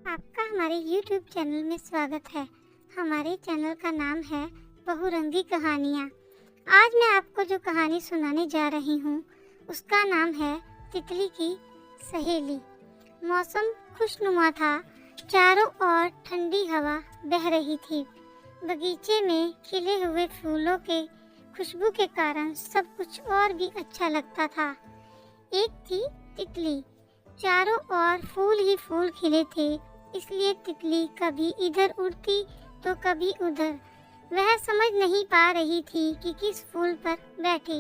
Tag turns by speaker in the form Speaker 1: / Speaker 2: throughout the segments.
Speaker 1: आपका हमारे YouTube channel में स्वागत है। हमारे चैनल का नाम है बहुरंगी कहानियाँ। आज मैं आपको जो कहानी सुनाने जा रही हूँ उसका नाम है तितली की सहेली। मौसम खुशनुमा था, चारों ओर ठंडी हवा बह रही थी। बगीचे में खिले हुए फूलों के खुशबू के कारण सब कुछ और भी अच्छा लगता था। एक थी तितली, चारों ओर फूल ही फूल खिले थे, इसलिए तितली कभी इधर उड़ती तो कभी उधर। वह समझ नहीं पा रही थी कि किस फूल पर बैठे।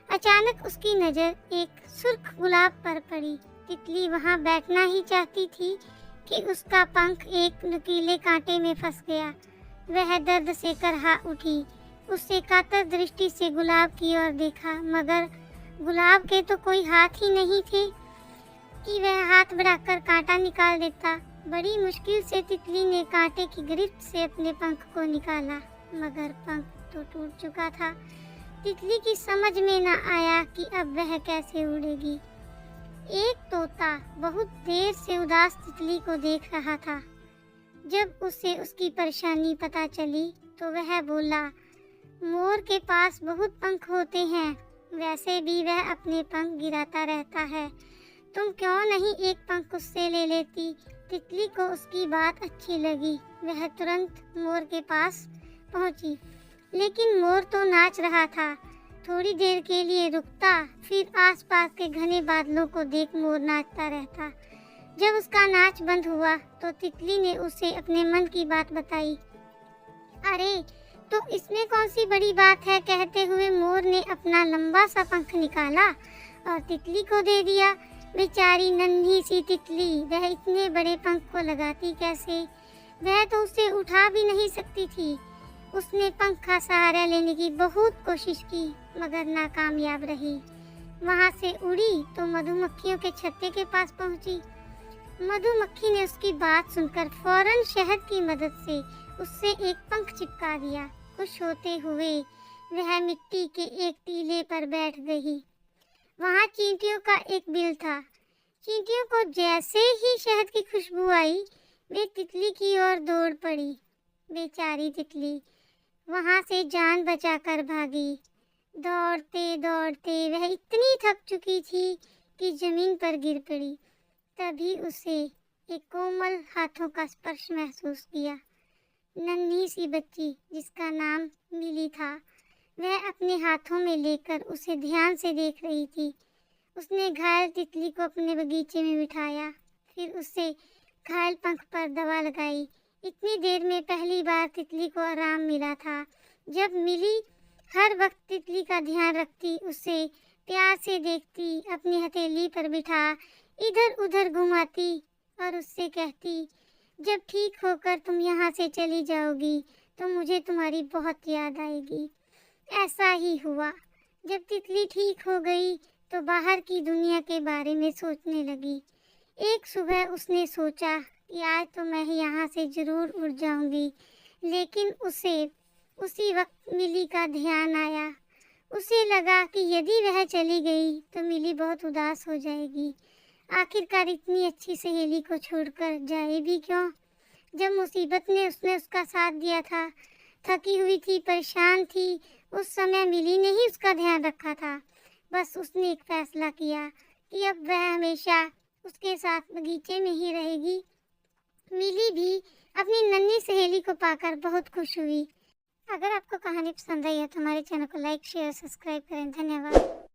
Speaker 1: अचानक उसकी नज़र एक सुर्ख गुलाब पर पड़ी। तितली वहां बैठना ही चाहती थी कि उसका पंख एक नुकीले कांटे में फंस गया। वह दर्द से करहा उठी। उससे कातर दृष्टि से गुलाब की ओर देखा, मगर गुलाब के तो कोई हाथ ही नहीं थे कि वह हाथ बढ़ाकर कांटा निकाल देता। बड़ी मुश्किल से तितली ने कांटे की गिरफ्त से अपने पंख को निकाला, मगर पंख तो टूट चुका था। तितली की समझ में न आया कि अब वह कैसे उड़ेगी। एक तोता बहुत देर से उदास तितली को देख रहा था। जब उसे उसकी परेशानी पता चली तो वह बोला, मोर के पास बहुत पंख होते हैं, वैसे भी वह अपने पंख गिराता रहता है, तुम क्यों नहीं एक पंख उससे ले लेती। तितली को उसकी बात अच्छी लगी। वह तुरंत मोर के पास पहुंची, लेकिन मोर तो नाच रहा था। थोड़ी देर के लिए रुकता, फिर आसपास के घने बादलों को देख मोर नाचता रहता। जब उसका नाच बंद हुआ तो तितली ने उसे अपने मन की बात बताई। अरे, तो इसमें कौन सी बड़ी बात है, कहते हुए मोर ने अपना लंबा सा पंख निकाला और तितली को दे दिया। बेचारी नन्ही सी तितली, वह इतने बड़े पंख को लगाती कैसे? वह तो उसे उठा भी नहीं सकती थी। उसने पंख का सहारा लेने की बहुत कोशिश की, मगर नाकामयाब रही। वहां से उड़ी तो मधुमक्खियों के छत्ते के पास पहुंची। मधुमक्खी ने उसकी बात सुनकर फौरन शहद की मदद से उससे एक पंख चिपका दिया। खुश होते हुए वह मिट्टी के एक टीले पर बैठ गई। वहाँ चींटियों का एक बिल था। चींटियों को जैसे ही शहद की खुशबू आई, वे तितली की ओर दौड़ पड़ी। बेचारी तितली वहाँ से जान बचाकर भागी। दौड़ते दौड़ते वह इतनी थक चुकी थी कि जमीन पर गिर पड़ी। तभी उसे एक कोमल हाथों का स्पर्श महसूस किया। नन्ही सी बच्ची जिसका नाम मिली था, वह अपने हाथों में लेकर उसे ध्यान से देख रही थी। उसने घायल तितली को अपने बगीचे में बिठाया, फिर उसे घायल पंख पर दवा लगाई। इतनी देर में पहली बार तितली को आराम मिला था। जब मिली हर वक्त तितली का ध्यान रखती, उसे प्यार से देखती, अपनी हथेली पर बिठा इधर उधर घुमाती और उससे कहती, जब ठीक होकर तुम यहाँ से चली जाओगी तो मुझे तुम्हारी बहुत याद आएगी। ऐसा ही हुआ। जब तितली ठीक हो गई तो बाहर की दुनिया के बारे में सोचने लगी। एक सुबह उसने सोचा कि आज तो मैं यहाँ से जरूर उड़ जाऊंगी, लेकिन उसे उसी वक्त मिली का ध्यान आया। उसे लगा कि यदि वह चली गई तो मिली बहुत उदास हो जाएगी। आखिरकार इतनी अच्छी सहेली को छोड़कर जाए भी क्यों। जब मुसीबत ने उसने उसका साथ दिया था, थकी हुई थी, परेशान थी, उस समय मिली ने ही उसका ध्यान रखा था। बस उसने एक फैसला किया कि अब वह हमेशा उसके साथ बगीचे में ही रहेगी। मिली भी अपनी नन्ही सहेली को पाकर बहुत खुश हुई। अगर आपको कहानी पसंद आई है तो हमारे चैनल को लाइक, शेयर, सब्सक्राइब करें। धन्यवाद।